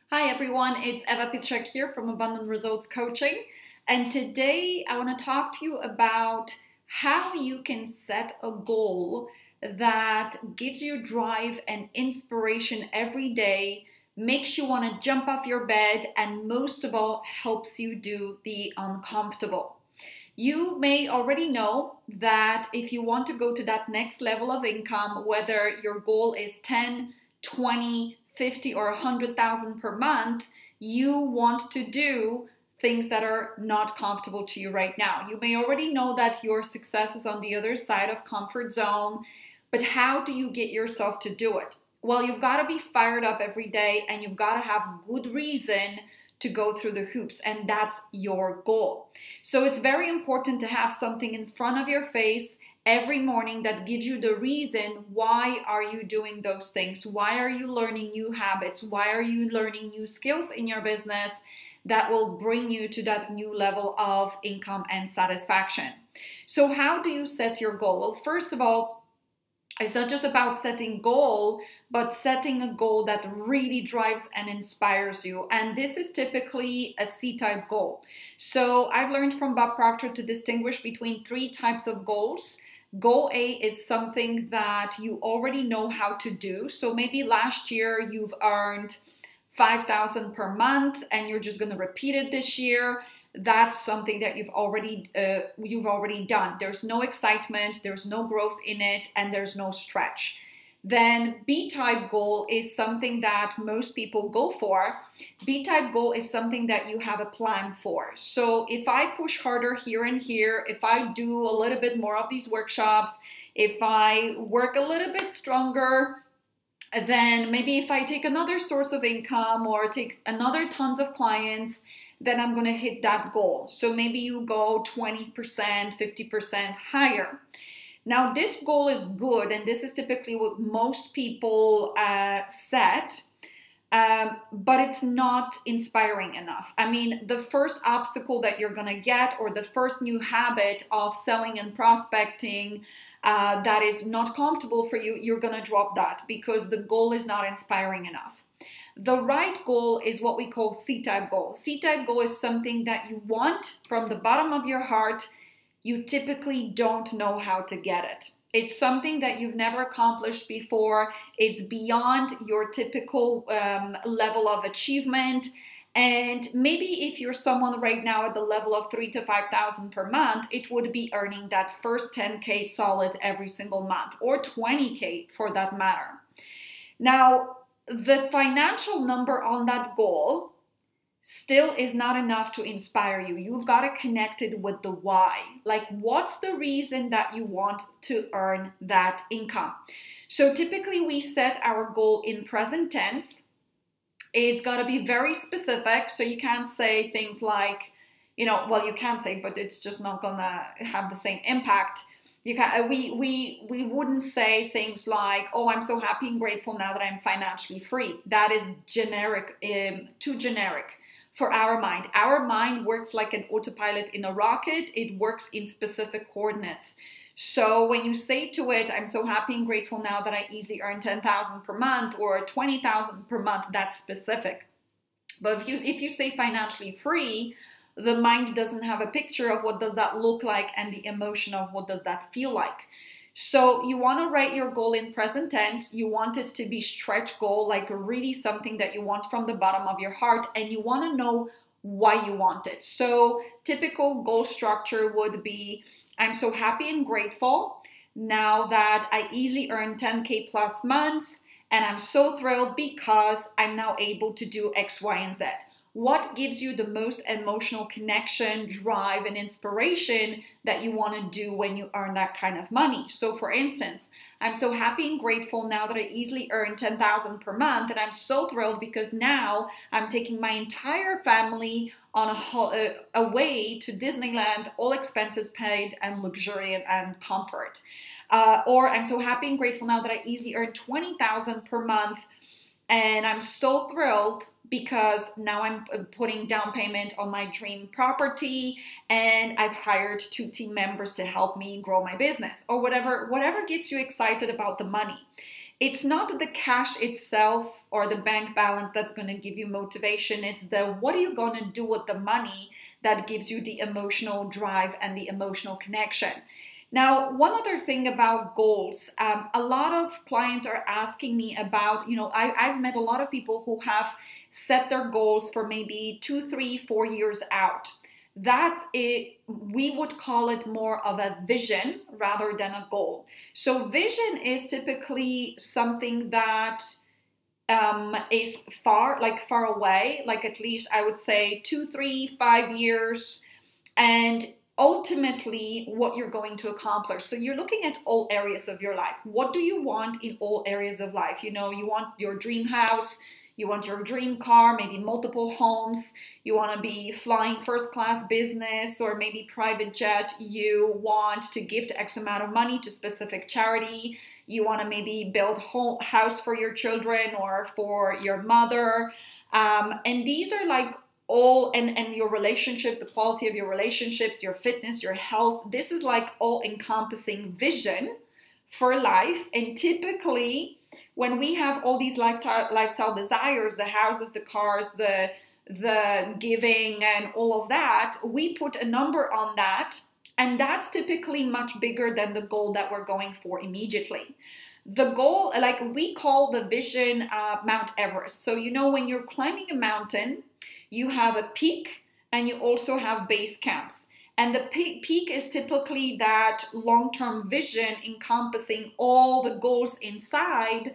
Hi everyone, it's Eva Piczek here from Abundant Results Coaching, and today I want to talk to you about how you can set a goal that gives you drive and inspiration every day, makes you want to jump off your bed, and most of all, helps you do the uncomfortable. You may already know that if you want to go to that next level of income, whether your goal is 10, 20, 50 or 100,000 per month, you want to do things that are not comfortable to you right now. You may already know that your success is on the other side of comfort zone, but how do you get yourself to do it? Well, you've got to be fired up every day and you've got to have good reason to go through the hoops, and that's your goal. So it's very important to have something in front of your face every morning that gives you the reason why are you doing those things, why are you learning new habits, why are you learning new skills in your business that will bring you to that new level of income and satisfaction. So how do you set your goal? Well, first of all, it's not just about setting goal, but setting a goal that really drives and inspires you. And this is typically a C-type goal. So I've learned from Bob Proctor to distinguish between three types of goals. Goal A is something that you already know how to do. So maybe last year you've earned 5,000 per month and you're just going to repeat it this year. That's something that you've already done. There's no excitement, there's no growth in it, and there's no stretch. Then B-type goal is something that most people go for. B-type goal is something that you have a plan for. So if I push harder here and here, if I do a little bit more of these workshops, if I work a little bit stronger, then maybe if I take another source of income or take another tons of clients, then I'm going to hit that goal. So maybe you go 20%, 50% higher. Now, this goal is good, and this is typically what most people set, but it's not inspiring enough. I mean, the first obstacle that you're going to get, or the first new habit of selling and prospecting that is not comfortable for you, you're going to drop that because the goal is not inspiring enough. The right goal is what we call C-type goal. C-type goal is something that you want from the bottom of your heart. You typically don't know how to get it. It's something that you've never accomplished before. It's beyond your typical level of achievement. And maybe if you're someone right now at the level of 3,000 to 5,000 per month, it would be earning that first 10K solid every single month, or 20K for that matter. Now, the financial number on that goal still is not enough to inspire you. You've got to connect it with the why. Like, what's the reason that you want to earn that income? So typically we set our goal in present tense. It's got to be very specific. So you can't say things like, well, you can say, but it's just not gonna have the same impact. We wouldn't say things like, oh, I'm so happy and grateful now that I'm financially free. That is generic, too generic for our mind. Our mind works like an autopilot in a rocket. It works in specific coordinates. So when you say to it, I'm so happy and grateful now that I easily earn 10,000 per month or 20,000 per month, that's specific. But if you say financially free, the mind doesn't have a picture of what does that look like and the emotion of what does that feel like. So you want to write your goal in present tense. You want it to be stretch goal, like really something that you want from the bottom of your heart, and you want to know why you want it. So typical goal structure would be, I'm so happy and grateful now that I easily earn 10K plus months, and I'm so thrilled because I'm now able to do X, Y, and Z. What gives you the most emotional connection, drive, and inspiration that you want to do when you earn that kind of money? So for instance, I'm so happy and grateful now that I easily earn 10,000 per month, and I'm so thrilled because now I'm taking my entire family on away to Disneyland, all expenses paid, and luxury and comfort. Or I'm so happy and grateful now that I easily earn 20,000 per month, and I'm so thrilled because now I'm putting down payment on my dream property and I've hired 2 team members to help me grow my business, or whatever gets you excited about the money. It's not the cash itself or the bank balance that's going to give you motivation. It's the what are you going to do with the money that gives you the emotional drive and the emotional connection. Now, one other thing about goals, a lot of clients are asking me about, I've met a lot of people who have set their goals for maybe 2, 3, 4 years out. We would call it more of a vision rather than a goal. So vision is typically something that is far away, like at least I would say 2, 3, 5 years, and ultimately what you're going to accomplish. So you're looking at all areas of your life. What do you want in all areas of life? You want your dream house, you want your dream car, maybe multiple homes, you want to be flying first class business or maybe private jet, you want to gift X amount of money to specific charity, you want to maybe build a house for your children or for your mother. And these are like all, and your relationships, the quality of your relationships, your fitness, your health. This is like all encompassing vision for life. And typically when we have all these lifestyle desires, the houses, the cars, the giving and all of that, we put a number on that. And that's typically much bigger than the goal that we're going for immediately. The goal, like we call the vision Mount Everest. So, when you're climbing a mountain, you have a peak and you also have base camps. And the peak is typically that long-term vision encompassing all the goals inside.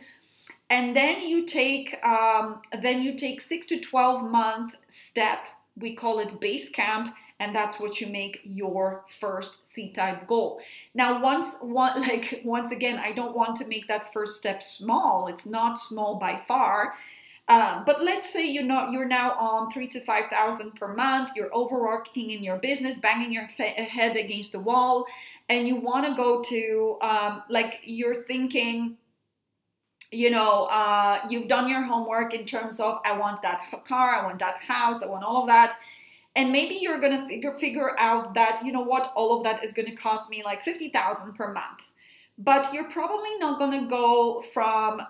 And then you take 6 to 12 month step. We call it base camp. And that's what you make your first C-type goal. Now, once again, I don't want to make that first step small. It's not small by far. But let's say you're now on 3,000 to 5,000 per month. You're overworking in your business, banging your head against the wall, and you want to go to you're thinking, you've done your homework in terms of I want that car, I want that house, I want all of that. And maybe you're going to figure out that, all of that is going to cost me like 50,000 per month. But you're probably not going to go from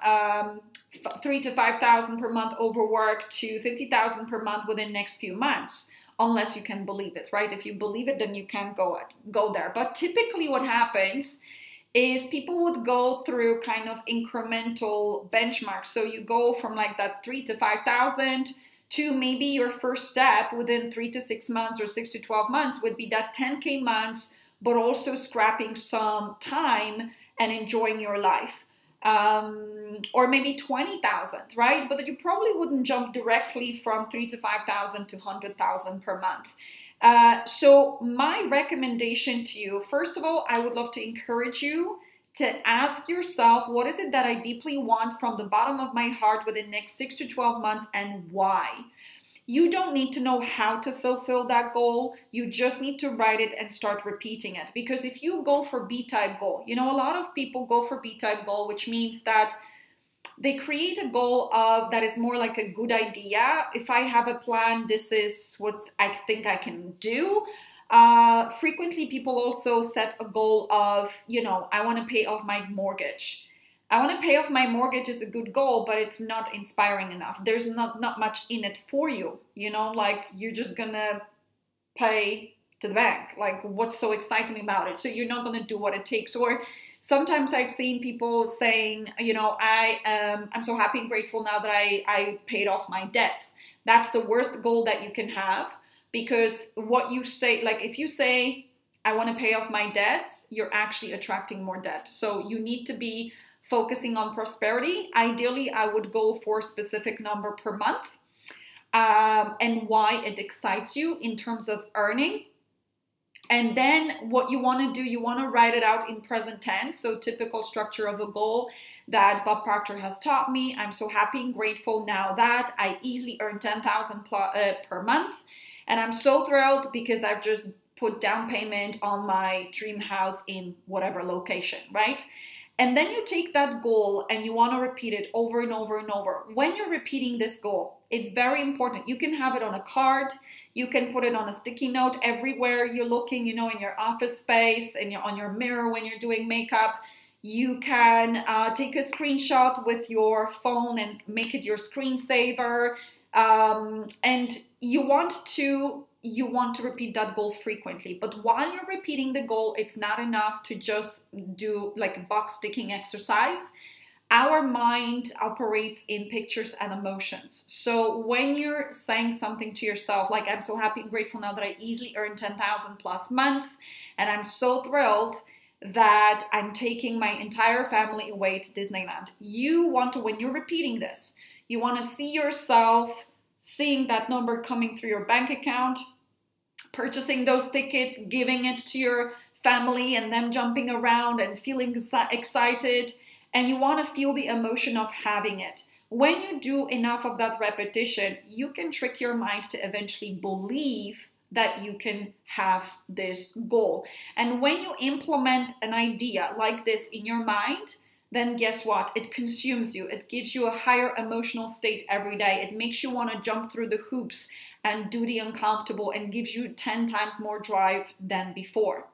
3,000 to 5,000 per month overwork to 50,000 per month within the next few months, unless you can believe it, right? If you believe it, then you can go there. But typically what happens is people would go through kind of incremental benchmarks. So you go from like that 3,000 to 5,000 to maybe your first step within 3 to 6 months or 6 to 12 months would be that 10K months, but also scrapping some time and enjoying your life. Or maybe 20,000, right? But you probably wouldn't jump directly from 3,000 to 5,000 to 100,000 per month. So my recommendation to you, first of all, I would love to encourage you to ask yourself, what is it that I deeply want from the bottom of my heart within the next 6 to 12 months and why? You don't need to know how to fulfill that goal. You just need to write it and start repeating it. Because if you go for B-type goal, a lot of people go for B-type goal, which means that they create a goal that is more like a good idea. If I have a plan, this is what I think I can do. Frequently, people also set a goal of, I want to pay off my mortgage. I want to pay off my mortgage is a good goal, but it's not inspiring enough. There's not much in it for you, like you're just going to pay to the bank. Like what's so exciting about it? So you're not going to do what it takes. Or sometimes I've seen people saying, I'm so happy and grateful now that I paid off my debts. That's the worst goal that you can have, because what you say, like if you say, I want to pay off my debts, you're actually attracting more debt. So you need to be focusing on prosperity. Ideally, I would go for a specific number per month and why it excites you in terms of earning. And then what you want to do, you want to write it out in present tense. So typical structure of a goal that Bob Proctor has taught me. I'm so happy and grateful now that I easily earn 10,000 per month. And I'm so thrilled because I've just put down payment on my dream house in whatever location, right? And then you take that goal and you want to repeat it over and over and over. When you're repeating this goal, it's very important. You can have it on a card. You can put it on a sticky note everywhere you're looking, in your office space and on your mirror when you're doing makeup. You can take a screenshot with your phone and make it your screensaver. And you want to repeat that goal frequently. But while you're repeating the goal, it's not enough to just do like a box ticking exercise. Our mind operates in pictures and emotions. So when you're saying something to yourself, like, I'm so happy and grateful now that I easily earned 10,000 plus months, and I'm so thrilled that I'm taking my entire family away to Disneyland. You want to, when you're repeating this, you want to see yourself seeing that number coming through your bank account, purchasing those tickets, giving it to your family, and them jumping around and feeling excited. And you want to feel the emotion of having it. When you do enough of that repetition, you can trick your mind to eventually believe that you can have this goal. And when you implement an idea like this in your mind, then guess what? It consumes you. It gives you a higher emotional state every day. It makes you want to jump through the hoops and do the uncomfortable, and gives you 10 times more drive than before.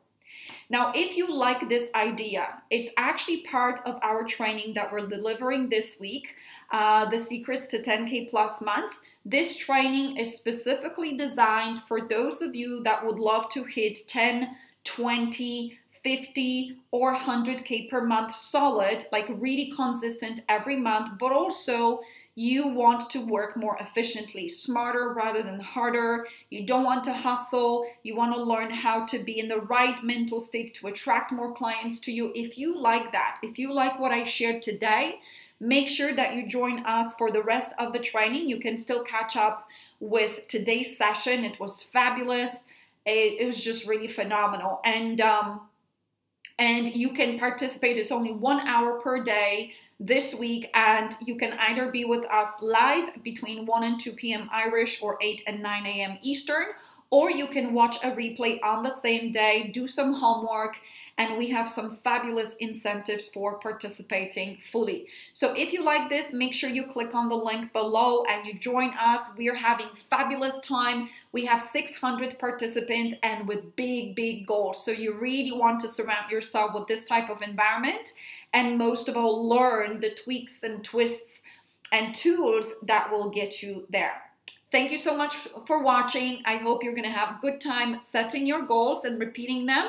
Now, if you like this idea, it's actually part of our training that we're delivering this week, the secrets to 10K plus months. This training is specifically designed for those of you that would love to hit 10, 20, 50 or 100K per month solid, like really consistent every month, but also you want to work more efficiently, smarter rather than harder. You don't want to hustle. You want to learn how to be in the right mental state to attract more clients to you. If you like that, if you like what I shared today, make sure that you join us for the rest of the training. You can still catch up with today's session. It was fabulous. It was just really phenomenal. And you can participate. It's only 1 hour per day this week, and you can either be with us live between 1 and 2 p.m. Irish or 8 and 9 a.m. Eastern, or you can watch a replay on the same day, do some homework, and we have some fabulous incentives for participating fully. So if you like this, make sure you click on the link below and you join us. We are having fabulous time. We have 600 participants and with big, big goals. So you really want to surround yourself with this type of environment, and most of all, learn the tweaks and twists and tools that will get you there. Thank you so much for watching. I hope you're going to have a good time setting your goals and repeating them.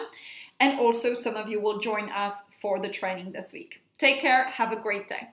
And also some of you will join us for the training this week. Take care. Have a great day.